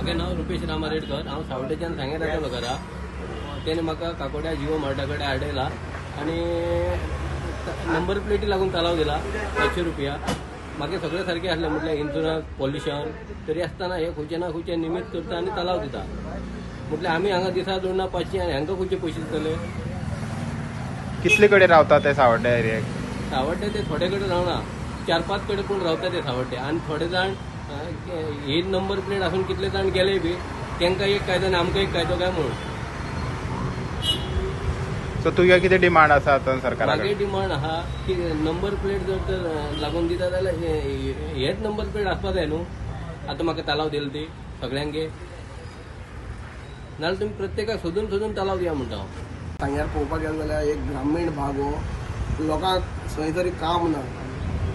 म्हागे नांव रुपेश रामा रेडकर। हांव सावड्डेच्यान सांगेर येतालो घरा। तेणे म्हाका काकोड्या जिओ मार्टा कडेन हाडयला आनी नंबर प्लेटी लागून तलाव दिला 500 रुपया। म्हागे सगळें सारकें आसलें, म्हटल्यार इन्शुरन्स पॉल्युशन तरी आसतना हे खंयचे ना खंयचे निमित्त करता आनी तलाव दिता। म्हटल्यार आमी हांगा दिसा जोडना 500 आनी हांकां खंयचे पयशे दितले? कितले कडेन रावता ते सावड्ड्या एरियाक? सावड्डे ते थोडे कडेन रावना, 4-5 कडेन कोण रावता ते सावड्डे। आनी थोडे जाण ही नंबर प्लेट आसून कितले जाण गेले बी, तांकां एक कायदो आनी आमकां एक कायदो काय म्हणून। सो तुगे कितें डिमांड आसा आतां सरकारा मागे डिमांड आहा की नंबर प्लेट जर तर लागून दिता जाल्यार हेच नंबर प्लेट आसपा जाय न्हू। आतां म्हाका तलाव दिला ती सगळ्यांगे, नाल्यार तुमी प्रत्येकाक सोदून सोदून तलाव दिया म्हणटा हांव। सांग्यार पळोवपाक गेले जाल्यार एक ग्रामीण भाग हो, लोकांक खंय तरी काम ना,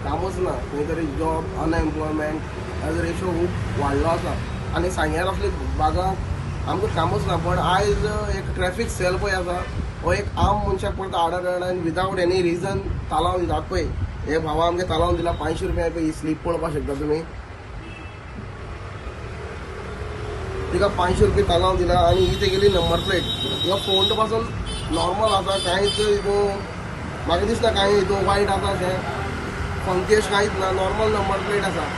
कामच ना, खंय तरी जॉब अनएम्प्लॉयमेंट हेजो रेशो खूब वाडलो आसा। आनी सांग्यार असले भागांक आमकां कामच ना। पण आयज एक ट्रॅफिक सेल पळय आसा, हो एक आम मनशाक पडटा आडार आनी विदावट एनी रिजन तलाव दितात पळय। हे भावा आमगे तलाव दिला 500 रुपया पळय, ही स्लीप पळोवपाक शकता तुमी। तिका 500 रुपया तलाव दिला आनी ही तेगेली नंबर प्लेट। ह्यो फोन पासून नॉर्मल आसा, कांयच हितून म्हाका दिसना कांय हितून वायट आसा अशें, फंकेश कांयच ना, नॉर्मल नंबर प्लेट आसा।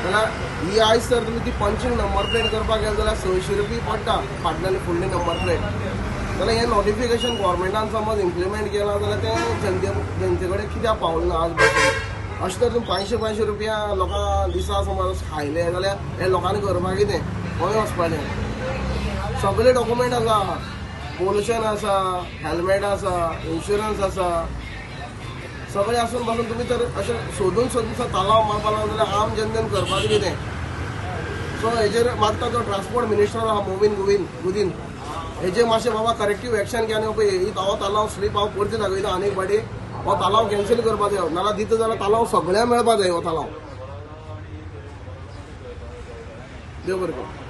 जाल्यार ही आयज तर तुमी ती पंचिंग नंबर प्लेट करपाक गेले जाल्यार 600 रुपया पडटा फाटल्यान फुडली नंबर प्लेट। जाल्यार हें नोटिफिकेशन गोवोरमेंटान समज इम्प्लिमेंट केलां जाल्यार तें जनते कडेन कित्याक पावलें ना आज पासून। अशें तर तुमी 500 रुपया लोकां दिसा समज खायले जाल्यार हे लोकांनी करपाक कितें? खंय वचपाचें? सगळे डॉक्युमेंट आसा, पोल्युशन आसा, हेल्मेट आसा, इन्शुरन्स आसा, सगळें आसून पासून तुमी तर अशें सोदून तलाव मारपाक लागले जाल्यार आम जनतेन करपाचें कितें? सो हेजेर मागता तो ट्रान्सपोर्ट मिनिस्टर आहा मोमीन गुदीन, हेजेर मातशें बाबा करेक्टीव एक्शन घे आनी पळय ही तलाव स्लीप हांव परती दाखयता आनीक फाटी हो तलाव कॅन्सील करपाक जाय, नाल्यार दिता जाल्यार तलाव सगळ्यांक मेळपाक जाय हो तलाव। देव बरें करूं।